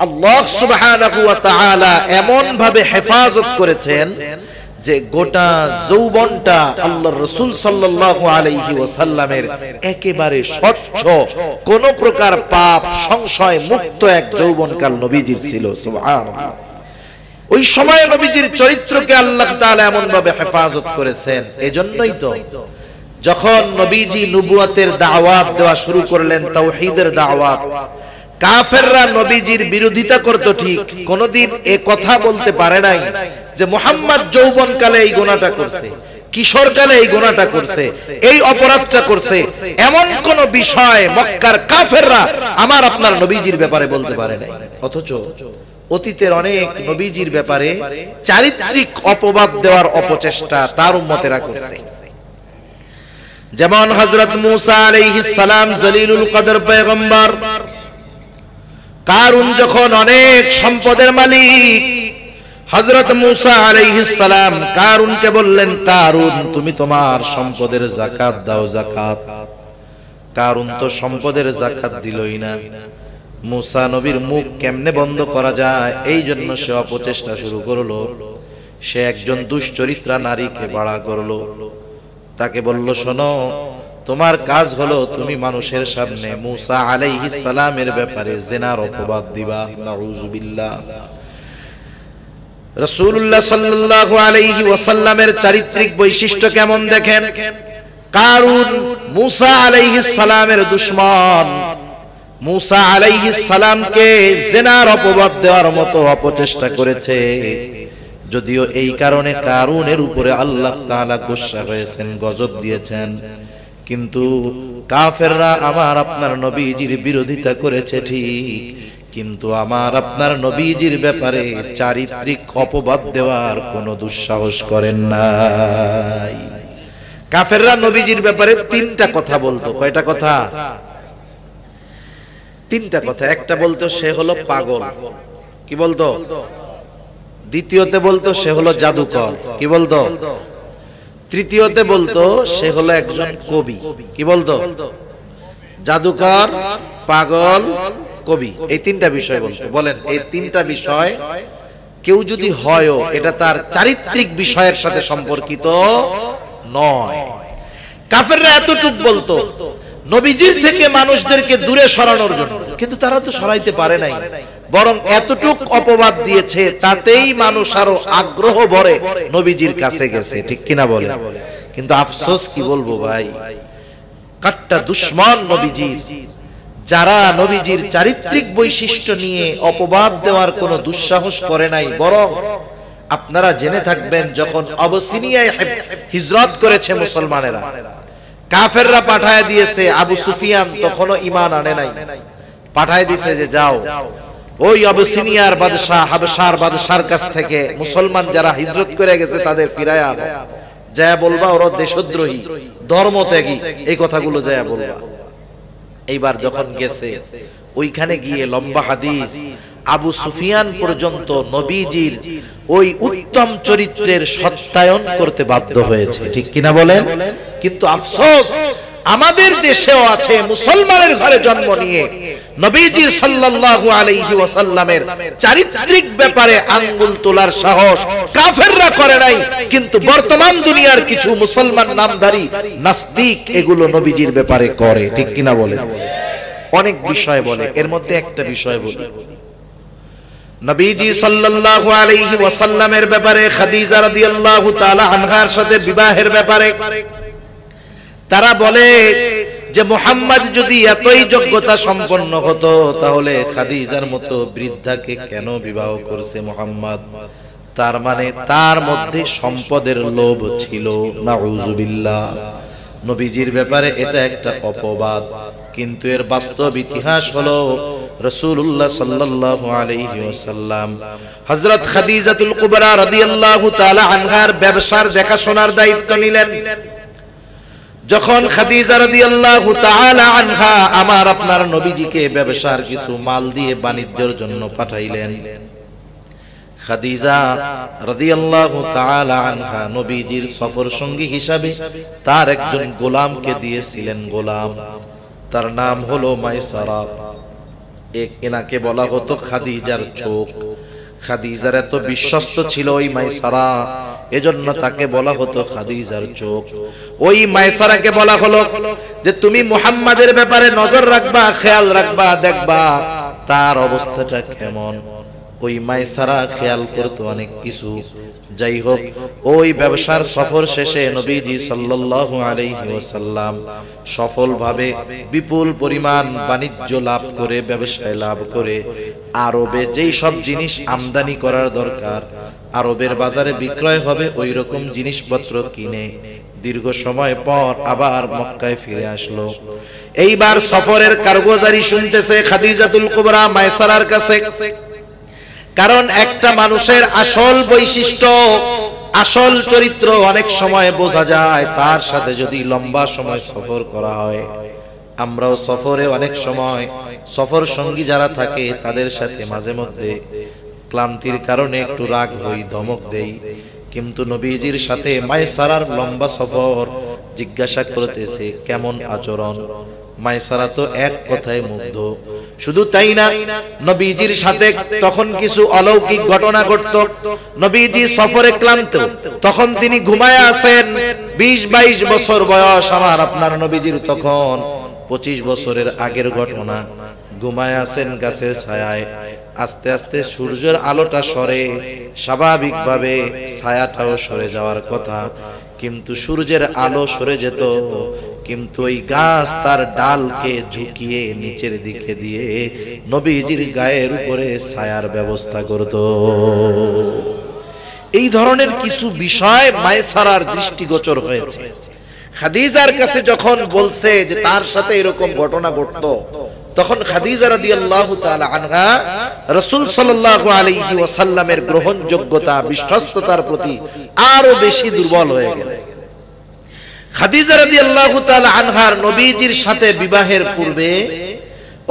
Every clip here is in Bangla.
আল্লাহ সুবহানাহু ওয়া তাআলা এমন ভাবে হেফাজত করেছেন যে গোটা যৌবনটা আল্লাহর রাসূল সাল্লাল্লাহু আলাইহি ওয়াসাল্লামের একেবারে স্বচ্ছ, কোন প্রকার পাপ সংশয় মুক্ত এক যৌবনকাল নবীজির ছিল। সুবহানাল্লাহ। ওই সময় নবীজির চরিত্রকে আল্লাহ তাআলা এমন ভাবে হেফাজত করেছেন। এজন্যই তো যখন নবীজি নবুয়তের দাওয়াত দেওয়া শুরু করলেন, তাওহীদের দাওয়াত, কাফেররা নবীজির বিরোধিতা করত, ঠিক কোনদিন এ কথা বলতে পারে নাই যে মুহাম্মদ যৌবনকালে এই গুনাহটা করছে, কিশোরকালে এই গুনাহটা করছে, এই অপরাধটা করছে। এমন কোন বিষয় মক্কার কাফেররা আমার আপনার নবীজির ব্যাপারে বলতে পারে নাই। অথচ অতীতের অনেক নবীজির ব্যাপারে চারিত্রিক অপবাদ দেওয়ার অপচেষ্টা তার উম্মতেরা করছে। যেমন হযরত মূসা আলাইহিস সালাম জলিলুল কদর পয়গম্বর, কারুন যখন অনেক সম্পদের মালিক, হযরত মূসা আলাইহিস সালাম কারুনকে বললেন, কারুন তুমি তোমার সম্পদের যাকাত দাও। যাকাত। কারুন তো সম্পদের যাকাত দিলই না। মূসা নবীর মুখ কেমনে বন্ধ করা যায়, এই জন্য সে অপচেষ্টা শুরু করলো। সে একজন দুশ্চরিত্রা নারীকে ভাড়া করলো, তাকে বলল, শোনো, তোমার কাজ হলো তুমি মানুষের সামনে মূসা আলাইহিস সালামের ব্যাপারে জিনার অপবাদ দিবা। নাউযুবিল্লাহ। রাসূলুল্লাহ সাল্লাল্লাহু আলাইহি ওয়াসাল্লামের চারিত্রিক বৈশিষ্ট্য কেমন দেখেন। কারুন মূসা আলাইহিস সালামের দুশমন, মূসা আলাইহিস সালামকে জিনার অপবাদ দেওয়ার মতো অপচেষ্টা করেছে। যদিও এই কারণে কারুনের উপরে আল্লাহ তাআলা গোসা হয়েছেন, গজব দিয়েছেন, কিন্তু কাফেররা আমার আপনার নবীজির বিরোধিতা করেছে ঠিক, কিন্তু আমার আপনার নবীজির ব্যাপারে চারিত্রিক অপবাদ দেওয়ার কোনো দুঃসাহস করেন নাই। কাফেররা নবীজির ব্যাপারে তিনটা কথা বলতো। কয়টা কথা? তিনটা কথা। একটা বলতো সে হলো পাগল, কি বলতো? দ্বিতীয়তে বলতো সে হলো জাদুকর, কি বলতো? তৃতীয়তে বলতো সে হলো একজন কবি, কি বলতো? জাদুকর, পাগল, কবি, এই তিনটা বিষয় বলতো। বলেন, এই তিনটা বিষয় কেউ যদি হয়ও, এটা তার চারিত্রিক বিষয়ের সাথে সম্পর্কিত নয়। কাফেররা এতটুকু বলতো নবীজির থেকে মানুষদেরকে দূরে সরানোর জন্য, কিন্তু তারা তো সরাইতে পারে নাই, বরং এতটুক অপবাদ দিয়েছে, তাতেই মানুষ আরো আগ্রহ ভরে নবীজির কাছে গেছে, ঠিক কিনা বলে? কিন্তু আফসোস কি বলবো ভাই, কাট্টা দুশমন নবীজির, যারা নবীজির চারিত্রিক বৈশিষ্ট্য নিয়ে অপবাদ দেওয়ার কোনো দুঃসাহস করে নাই, বরং আপনারা জেনে থাকবেন যখন আবিসিনিয়ায় হিজরত করেছে মুসলমানেরা, কাফেররা পাঠায় দিয়েছে, আবু সুফিয়ান তখনও ঈমান আনে নাই, পাঠায় দিয়েছে যে যাও ওই আবিসিনিয়ার বাদশা, হাবশার বাদশার কাছ থেকে মুসলমান যারা হিজরত করে গেছে তাদের ফিরায় আনো, যায় বলবা ওরা দেশদ্রোহী, ধর্মত্যাগী, এই কথাগুলো যায় বলবা। এইবার যখন গেছে, ওইখানে গিয়ে লম্বা হাদিস, আবু সুফিয়ান পর্যন্ত নবীজির ওই উত্তম চরিত্রের সত্যায়ন করতে বাধ্য হয়েছে, ঠিক কিনা বলেন? কিন্তু আফসোস আমাদের দেশেও আছে, মুসলমানের ঘরে জন্ম নিয়ে নবীজি সাল্লাল্লাহু আলাইহি ওয়াসাল্লামের চারিত্রিক ব্যাপারে আঙ্গুল তোলার সাহস কাফেররা করে নাই, কিন্তু বর্তমান দুনিয়ার কিছু মুসলমান নামধারী নাস্তিক এগুলো নবীজির ব্যাপারে করে, ঠিক কিনা বলেন? অনেক বিষয় বলে, এর মধ্যে একটা বিষয় বলি, নবীজি সাল্লাল্লাহু আলাইহি ওয়াসাল্লামের ব্যাপারে খাদিজা রাদিয়াল্লাহু তাআলা আনহার সাথে বিবাহের ব্যাপারে তারা বলে যে মুহাম্মদ যদি এতই যোগ্যতা সম্পন্ন হতো তাহলে খাদিজার মতো বৃদ্ধাকে কেন বিবাহ করছে মুহাম্মদ? তার মানে তার মধ্যে সম্পদের লোভ ছিল। নাউযুবিল্লাহ। নবীজির ব্যাপারে এটা একটা অপবাদ, কিন্তু এর বাস্তব ইতিহাস হলো রাসূলুল্লাহ সাল্লাল্লাহু আলাইহি ওয়াসাল্লাম হযরত খাদিজাতুল কুবরা রাদিয়াল্লাহু তাআলা আনহার ব্যবসার দেখাশোনার দায়িত্ব নিলেন। যখন খাদিজা রাদিয়াল্লাহু তাআলা আনহা আমার আপনার নবীজিকে ব্যবসার কিছু মাল দিয়ে বাণিজ্যের জন্য পাঠাইলেন, খাদিজা রাদিয়াল্লাহু তাআলা আনহা নবীজির সফর সঙ্গী হিসাবে তার একজন গোলামকে দিয়েছিলেন। গোলাম, তার নাম হলো মাইসারা। এনাকে বলা হতো খাদিজার চোখ। খাদিজার এত বিশ্বস্ত ছিল ওই মাইসারা, এজন্য তাকে বলা হতো খাদিজার চোখ। ওই মাইসারাকে বলা হলো যে তুমি মুহাম্মাদের ব্যাপারে নজর রাখবা, খেয়াল রাখবা, দেখবা তার অবস্থাটা কেমন। ওই মাইসারা খেয়াল করতো অনেক কিছু। যাই হোক, ওই ব্যবসার সফর শেষে নবীজি সাল্লাল্লাহু আলাইহি ওয়াসাল্লাম সফলভাবে বিপুল পরিমাণ বাণিজ্য লাভ করে, ব্যবসায় লাভ করে আরবে যেই সব জিনিস আমদানি করার দরকার, আরবের বাজারে বিক্রয় হবে, ওই রকম জিনিসপত্র কিনে দীর্ঘ সময় পর আবার মক্কায় ফিরে আসলো। এইবার সফরের কারগুজারি শুনতেছে খাদিজাতুল কুবরা মাইসারার কাছে। কারণ একটা মানুষের আসল বৈশিষ্ট্য, আসল চরিত্র অনেক সময় বোঝা যায় তার সাথে যদি লম্বা সময় সফর করা হয়। আমরাও সফরে অনেক সময় সফর সঙ্গী যারা থাকে তাদের সাথে মাঝে মধ্যে ক্লান্তির কারণে একটু রাগ হই, ধমক দেই, কিন্তু নবীজির সাথে মাইসারার লম্বা সফর, জিজ্ঞাসা করতেছে কেমন আচরণ। মাইসারা তো এক কথায় মুগ্ধ। শুধু তাই না, নবীজির সাথে তখন কিছু অলৌকিক ঘটনা ঘটতো। নবীজি সফরে ক্লান্ত, তখন তিনি ঘুমায় আছেন। 20-22 বছর বয়স আমার আপনার নবীজির, তখন 25 বছরের আগের ঘটনা। ঘুমায় আছেন গাছের ছায়ায়, আস্তে আস্তে সূর্যের আলোটা সরে, স্বাভাবিকভাবে ছায়াটাও সরে যাওয়ার কথা, কিন্তু সূর্যের আলো সরে যেত, কিন্তু ওই গাছ তার ডালকে ঝুঁকিয়ে নিচের দিকে দিয়ে নবীজির গায়ের উপরে ছায়ার ব্যবস্থা করত। এই ধরনের কিছু বিষয় মাইসারার দৃষ্টিগোচর হয়েছে। খাদিজার কাছে যখন বলছে যে তার সাথে এরকম ঘটনা ঘটতো, তখন খাদিজা রাদিয়াল্লাহু তাআলা আনহা রাসূল সাল্লাল্লাহু আলাইহি ওয়াসাল্লামের গ্রহণযোগ্যতা, বিশ্বস্ততার প্রতি আরো বেশি দুর্বল হয়ে গেলেন। খাদিজা রাদিয়াল্লাহু তাআলা আনহার নবীজির সাথে বিবাহের পূর্বে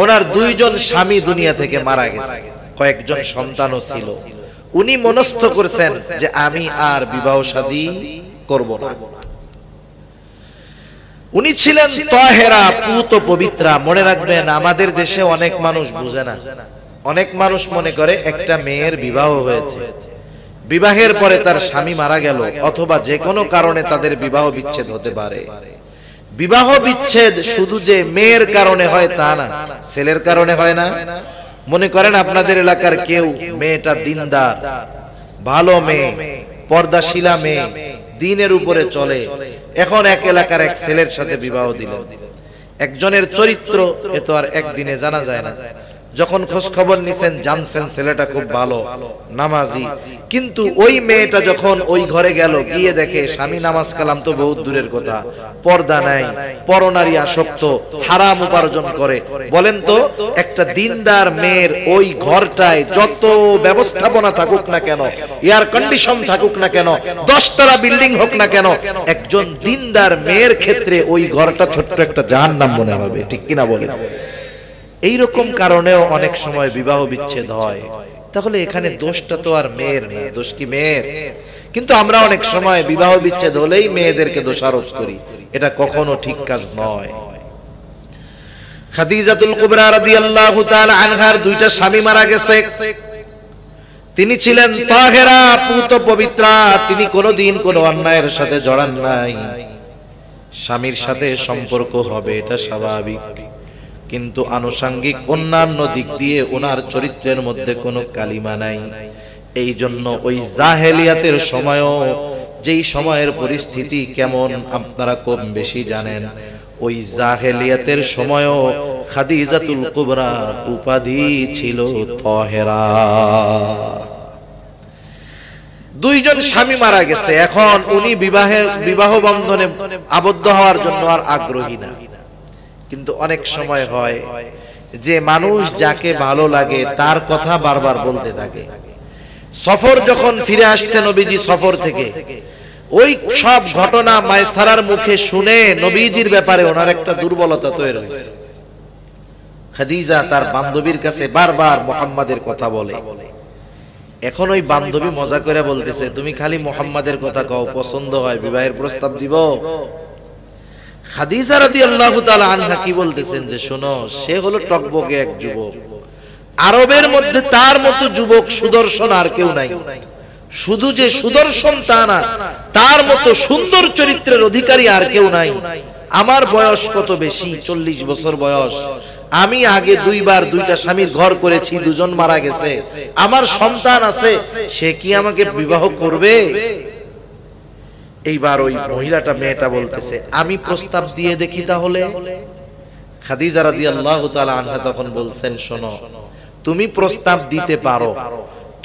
ওনার 2 জন স্বামী দুনিয়া থেকে মারা গেছে, কয়েকজন সন্তানও ছিল। উনি মনস্থ করেছেন যে আমি আর বিবাহ শাদী করব না। উনি ছিলেন তাহেরা, পুত পবিত্রা। মনে রাখবেন, আমাদের দেশে অনেক মানুষ বুঝে না। অনেক মানুষ মনে করে একটা মেয়ের বিবাহ হয়েছে, বিবাহের পরে তার স্বামী মারা গেল, অথবা যে কোনো কারণে তাদের বিবাহ বিচ্ছেদ হতে পারে। বিবাহ বিচ্ছেদ শুধু যে মেয়ের কারণে হয় তা না, ছেলের কারণে হয় না। মনে করেন আপনাদের এলাকার কেউ মেয়েটা দিনদার, ভালো মেয়ে, পর্দাশীলা মেয়ে, দিনের উপরে চলে, এখন এক এলাকার এক ছেলের সাথে বিবাহ দিলেন। একজনের চরিত্র এ তো আর একদিনে জানা যায় না। যখন খোঁজ খবর নিছেন, জানছেন ছেলেটা খুব ভালো, নামাজি, কিন্তু ওই মেয়েটা যখন ওই ঘরে গেল, গিয়ে দেখে স্বামী নামাজ কালাম তো বহুত দূরের কথা, পর্দা নাই, পরনারী আসক্ত, হারাম উপার্জন করে। বলেন তো, একটা দিনদার মেয়ের ওই ঘরটায় যত ব্যবস্থাপনা থাকুক না কেন, এয়ার কন্ডিশন থাকুক না কেন, 10 তলা বিল্ডিং হোক না কেন, একজন দিনদার মেয়ের ক্ষেত্রে ওই ঘরটা ছোট্ট একটা জাহান্নাম মনে হবে, ঠিক কিনা বলেন? এইরকম কারণেও অনেক সময় বিবাহ বিচ্ছেদ হয়। তাহলে এখানে দোষটা তো আর মেয়ের না, দোষ কি মেয়ের? কিন্তু আমরা অনেক সময় বিবাহ বিচ্ছেদ হলেই মেয়েদেরকে দোষারোপ করি, এটা কখনো ঠিক কাজ নয়। খাদিজাতুল কুবরা রাদিয়াল্লাহু তাআলা আনহার 2টা স্বামী মারা গেছে। তিনি ছিলেন তাহেরা, পুত পবিত্রা। তিনি কোনোদিন কোনো অন্যায়ের সাথে জড়ান নাই। স্বামীর সাথে সম্পর্ক হবে, এটা স্বাভাবিক, কিন্তু আনুষঙ্গিক অন্যান্য দিক দিয়ে ওনার চরিত্রের মধ্যে কোনো কালিমা নাই। এই জন্য ওই জাহেলিয়াতের সময়ও, যেই সময়ের পরিস্থিতি কেমন আপনারা কম বেশি জানেন, ওই জাহেলিয়াতের সময়ও খাদিজাতুল কুবরার উপাধি ছিল তাহেরা। 2 জন স্বামী মারা গেছে, এখন উনি বিবাহ বন্ধনে আবদ্ধ হওয়ার জন্য আর আগ্রহী না। কিন্তু অনেক সময় হয় যে মানুষ যাকে ভালো লাগে তার কথা বারবার বলতে থাকে। সফর যখন ফিরে আসছে নবীজি সফর থেকে, ওই সব ঘটনা মাইসারার মুখে শুনে নবীজির ব্যাপারে ওনার একটা দুর্বলতা তৈরি হয়েছে। খাদিজা তার বান্ধবীর কাছে বারবার মুহাম্মাদের কথা বলে। এখন ওই বান্ধবী মজা করে বলতেছে, তুমি খালি মুহাম্মাদের কথা কও, পছন্দ হয় বিবাহের প্রস্তাব দিব। খাদিজা রাদিয়াল্লাহু তাআলা আনহা কি বলতেছেন যে, শোনো, সে হলো টকবকে এক যুবক, আরবের মধ্যে তার মতো যুবক সুদর্শন আর কেউ নাই। শুধু যে সুদর্শন তা না, তার মতো সুন্দর চরিত্রের অধিকারী আর কেউ নাই। আমার বয়স কত বেশি, 40 বছর বয়স। আমি আগে দুইবার দুইটা স্বামীর ঘর করেছি, দুজন মারা গেছে, আমার সন্তান আছে, সে কি আমাকে বিবাহ করবে? এইবার ওই মহিলাটা, মেয়েটা বলতেছে, আমি প্রস্তাব দিয়ে দেখি তাহলে। খাদিজা রাদিয়াল্লাহু তাআলা আনহা তখন বলছেন, শোনো, তুমি প্রস্তাব দিতে পারো,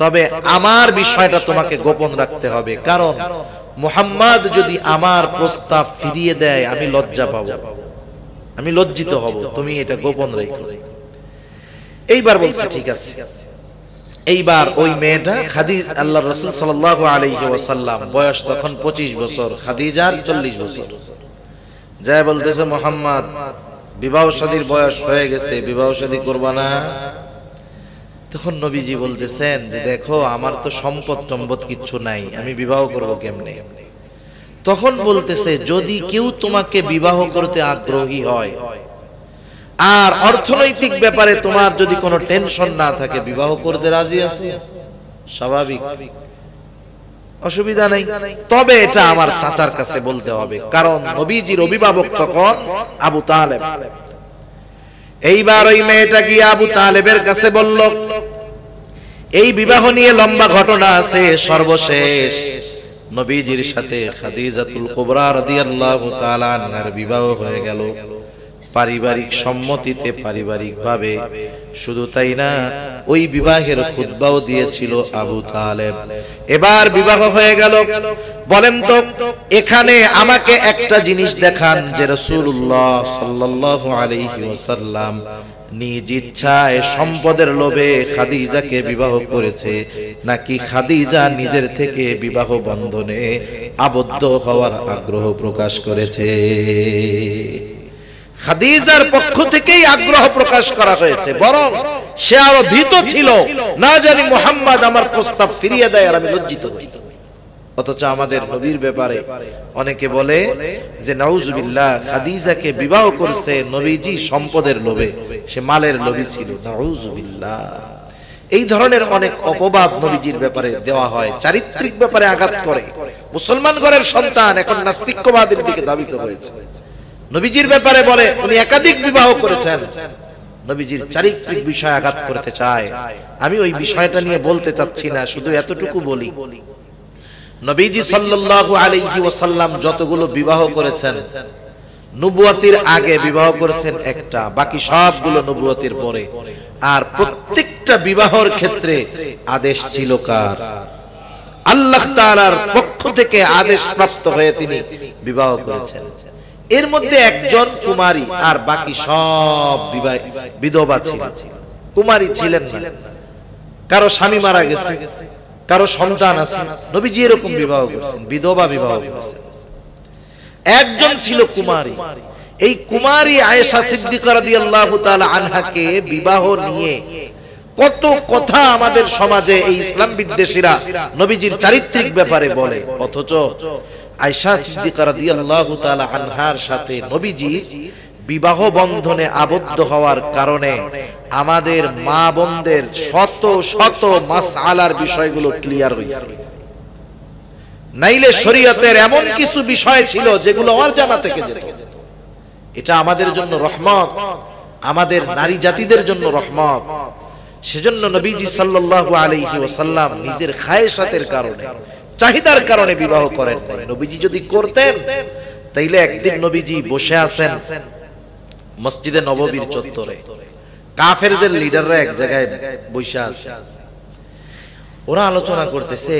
তবে আমার বিষয়টা তোমাকে গোপন রাখতে হবে, কারণ মুহাম্মদ যদি আমার প্রস্তাব ফিরিয়ে দেয় আমি লজ্জা পাবো, আমি লজ্জিত হব, তুমি এটা গোপন রেখো। এইবার বলছে ঠিক আছে। এইবার ওই মেয়েটা খাদিজা, আল্লাহর রাসূল সাল্লাল্লাহু আলাইহি ওয়াসাল্লাম বয়স তখন 25 বছর, খাদিজার 40 বছর, যায় বলতেছে, মুহাম্মদ বিবাহ শাদীর বয়স হয়ে গেছে, বিবাহ শাদী করবা না? তখন নবীজি বলতেছেন যে দেখো, আমার তো সম্পদ সম্পদ কিচ্ছু নাই, আমি বিবাহ করব কেমনে? তখন বলতেছে, যদি কেউ তোমাকে বিবাহ করতে আগ্রহী হয় আর অর্থনৈতিক ব্যাপারে তোমার যদি কোনো টেনশন না থাকে, বিবাহ করতে রাজি আছে, স্বাভাবিক, অসুবিধা নাই। তবে এটা আমার চাচার কাছে বলতে হবে, কারণ নবীজির অভিভাবক তখন আবু তালেব। এইবার ওই মেয়েটা গিয়ে আবু তালেবের কাছে বলল। এই বিবাহ নিয়ে লম্বা ঘটনা আছে। সর্বশেষ নবীজির সাথে খাদিজাতুল কুবরা রাদিয়াল্লাহু তাআলা আনহার বিবাহ হয়ে গেল পারিবারিক সম্মতিতে, পারিবারিক ভাবে। শুধু তাই না, ওই বিবাহের খুতবাও দিয়েছিল আবু তালেব। এবার বিবাহ হয়ে গেল। বলেন তো, এখানে আমাকে একটা জিনিস দেখান যে রাসূলুল্লাহ সাল্লাল্লাহু আলাইহি ওয়াসাল্লাম নিজ ইচ্ছায় সম্পদের লোভে খাদিজাকে বিবাহ করেছে, নাকি খাদিজা নিজের থেকে বিবাহ বন্ধনে আবদ্ধ হওয়ার আগ্রহ প্রকাশ করেছে? খাদিজার পক্ষ থেকেই আগ্রহ প্রকাশ করা হয়েছে, বরং সে আরো ভীত ছিল, না জানি মুহাম্মদ আমার প্রস্তাব ফিরিয়ে দেয় আর আমি লজ্জিত হই। অথচ আমাদের নবীর ব্যাপারে অনেকে বলে যে নাউজুবিল্লাহ, খাদিজাকে বিবাহ করছে নবীজি সম্পদের লোভে, সে মালের লোভী ছিল, নাউজুবিল্লাহ। এই ধরনের অনেক অপবাদ নবীজির ব্যাপারে দেওয়া হয়, চারিত্রিক ব্যাপারে আঘাত করে। মুসলমান ঘরের সন্তান এখন নাস্তিক্যবাদের দিকে ধাবিত হয়েছে। নবীজির ব্যাপারে বলে উনি একাধিক বিবাহ করেছেন, নবীজির চারিত্রিক বিষয় আঘাত করতে চায়। আমি ওই বিষয়টা নিয়ে বলতে চাচ্ছি না, শুধু এতটুকু বলি, নবীজি সাল্লাল্লাহু আলাইহি ওয়াসাল্লাম যতগুলো বিবাহ করেছেন, নবুয়তের আগে বিবাহ করেছেন একটা, বাকি সবগুলো নবুয়তের পরে। আর প্রত্যেকটা বিবাহের ক্ষেত্রে আদেশ ছিল কার? আল্লাহ তাআলার পক্ষ থেকে আদেশ প্রাপ্ত হয়ে তিনি বিবাহ করেছেন। এর মধ্যে একজন কুমারী, আর বাকি সব বিধবা ছিলেন, কুমারী ছিলেন না। কারো স্বামী মারা গেছে, কারো সন্তান আছে, নবীজি এরকম বিবাহ করেছেন, বিধবা বিবাহ করেছেন। একজন ছিল কুমারী। এই কুমারী আয়েশা সিদ্দিকা রাদিয়াল্লাহু তাআলা আনহাকে বিবাহ নিয়ে কত কথা আমাদের সমাজে এই ইসলাম বিদ্বেষীরা নবীজির চারিত্রিক ব্যাপারে বলে, অথচ আয়েশা সিদ্দিকা রাদিয়াল্লাহু তাআলা আনহার সাথে নবীজি বিবাহ বন্ধনে আবদ্ধ হওয়ার কারণে আমাদের মা বোনদের শত শত মাসআলার বিষয়গুলো ক্লিয়ার হয়েছে। নাইলে শরীয়তের এমন কিছু বিষয় ছিল যেগুলো অজানা থেকে যেত। এটা আমাদের জন্য রহমত, আমাদের নারী জাতিদের জন্য রহমত। সেজন্য নবীজি সাল্লাল্লাহু আলাইহি ওয়াসাল্লাম নিজের খায়েশাতের কারণে, চাহিদার কারণে বিবাহ করেন। নবীজি যদি করতেন তাইলে একদিন নবীজি বসে আছেন মসজিদে নববীর চত্বরে, কাফেরদের লিডাররা এক জায়গায় বসে আছে, ওরা আলোচনা করতেছে,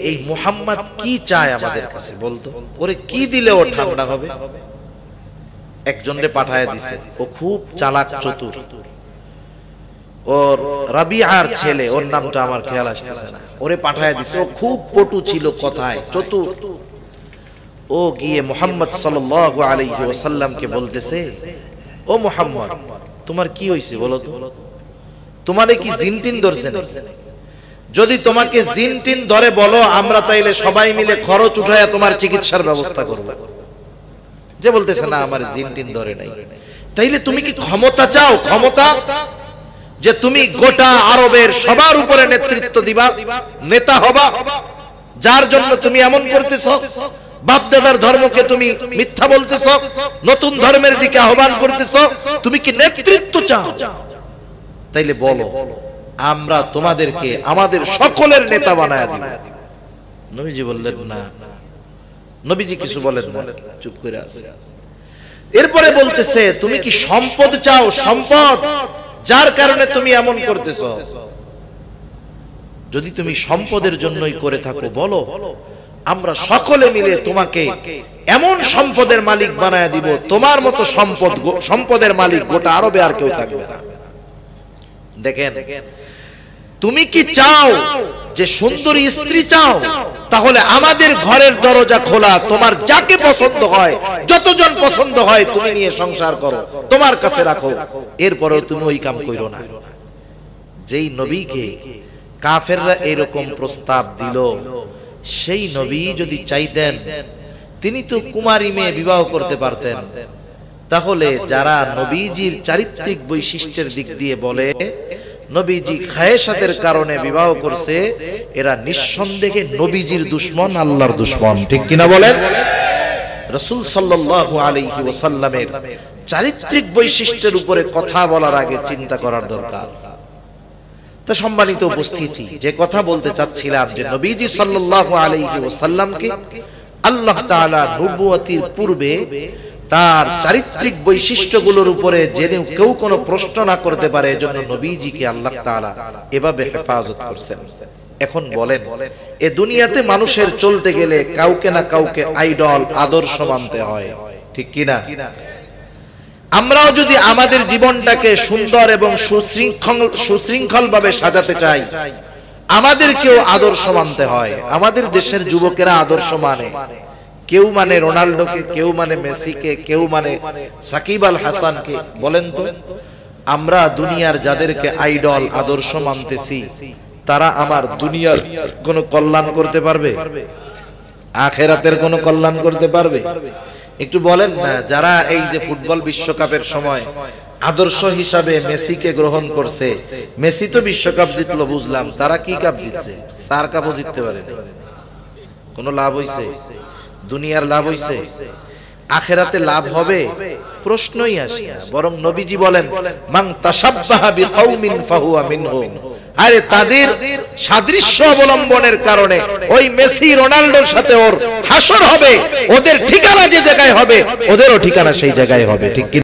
এই মুহাম্মদ কি চায় আমাদের কাছে বলতো, ওরে কি দিলে ও ঠান্ডা হবে? একজনরে পাঠায় দিছে, ও খুব চালাক চতুর, ওর রাবিআর ছেলে, ওর নামটা আমার খেয়াল আসতেছে না, ওরে পাঠায় দিছে। ও খুব পটু ছিল, কথায় চতুর। ও গিয়ে মুহাম্মদ সাল্লাল্লাহু আলাইহি ওয়াসাল্লামকে বলতেছে, ও মুহাম্মদ, তোমার কি হইছে বলো তো? তোমারে কি জিন টিন ধরছে না? যদি তোমাকে জিন টিন ধরে বলো, আমরা তাইলে সবাই মিলে খরচ উঠায়া তোমার চিকিৎসার ব্যবস্থা করব। যে বলতেছে না আমার জিন টিন ধরে নাই, তাইলে তুমি কি ক্ষমতা চাও? ক্ষমতা যে তুমি গোটা আরবের সবার উপরে নেতৃত্ব দিবা, নেতা হবা, যার জন্য তুমি এমন করতেছো? বাপদাদার ধর্মকে তুমি মিথ্যা বলতেছো, নতুন ধর্মের দিকে আহ্বান করতেছো, তুমি কি নেতৃত্ব চাও? তাইলে বলো, আমরা তোমাদেরকে আমাদের সকলের নেতা বানায়া দিব। নবীজি বললেন না, নবীজি কিছু বলেন না, চুপ করে আছে। এরপরে বলতেছে, তুমি কি সম্পদ চাও? সম্পদ, যার কারণে তুমি এমন করতেছো? যদি তুমি সম্পদের জন্যই করে থাকো, বলো, আমরা সকলে মিলে তোমাকে এমন সম্পদের মালিক বানায়া দিব, তোমার মতো সম্পদের মালিক গোটা আরবে আর কেউ থাকবে না। দেখেন, তুমি কি চাও যে সুন্দরী স্ত্রী চাও? তাহলে আমাদের ঘরের দরজা খোলা, তোমার যাকে পছন্দ হয়, যতজন পছন্দ হয় তুমি নিয়ে সংসার করো, তোমার কাছে রাখো। এরপরেও তুমি ওই কাম কইরো না। যেই নবীকে কাফেররা এরকম প্রস্তাব দিল, সেই নবী যদি চাইতেন তিনি তো কুমারী মেয়ে বিবাহ করতে পারতেন। তাহলে যারা নবীজির চারিত্রিক বৈশিষ্ট্যের দিক দিয়ে বলে নবীজি খায়েশাতের কারণে বিবাহ করছে, এরা নিঃসন্দেহে নবীজির দুশমন, আল্লাহর দুশমন। ঠিক কিনা বলেন? রাসূল সাল্লাল্লাহু আলাইহি ওয়াসাল্লামের চারিত্রিক বৈশিষ্ট্যের উপরে কথা বলার আগে চিন্তা করার দরকার। তা সম্মানিত উপস্থিতি, যে কথা বলতে চাচ্ছিলাম যে নবীজি সাল্লাল্লাহু আলাইহি ওয়াসাল্লামকে আল্লাহ তাআলা নবুয়তির পূর্বে তার চারিত্রিক বৈশিষ্ট্যগুলোর উপরে জেনে কেউ কোনো প্রশ্ন না করতে পারে, এজন্য নবীজিকে আল্লাহ তাআলা এভাবে হেফাজত করেছেন। এখন বলেন, এ দুনিয়াতে মানুষের চলতে গেলে কাউকে না কাউকে আইডল, আদর্শ মানতে হয়, ঠিক কিনা? আমরাও যদি আমাদের জীবনটাকে সুন্দর এবং সুশৃঙ্খল ভাবে সাজাতে চাই, আমাদেরকেও আদর্শ মানতে হয়। আমাদের দেশের যুবকেরা আদর্শ মানে, কেউ মানে রোনাল্ডোকে, কেউ মানে মেসিকে, কেউ মানে সাকিব আল হাসানকে। বলেন তো, আমরা দুনিয়ার যাদেরকে আইডল, আদর্শ মানতেছি, তারা আমার দুনিয়ার কোনো কল্যাণ করতে পারবে? আখিরাতের কোনো কল্যাণ করতে পারবে? একটু বলেন না, যারা এই যে ফুটবল বিশ্বকাপের সময় আদর্শ হিসাবে মেসিকে গ্রহণ করছে, মেসি তো বিশ্বকাপ জিতলো বুঝলাম, তারা কি কাপ জিতছে? চার কাপও জিততে পারে না। কোনো লাভ হইছে? দুনিয়ার লাভ হইছে? আখিরাতে লাভ হবে? প্রশ্নই আসে না। বরং নবীজি বলেন, মান তাশাব্বাহা বিকাউমিন ফাহুয়া মিনহুম। আরে তাদের সাদৃশ্য অবলম্বনের কারণে ওই মেসি রোনাল্ডোর সাথে ওর হাসর হবে, ওদের ঠিকানা যে জায়গায় হবে ওদেরও ঠিকানা সেই জায়গায় হবে, ঠিক কি?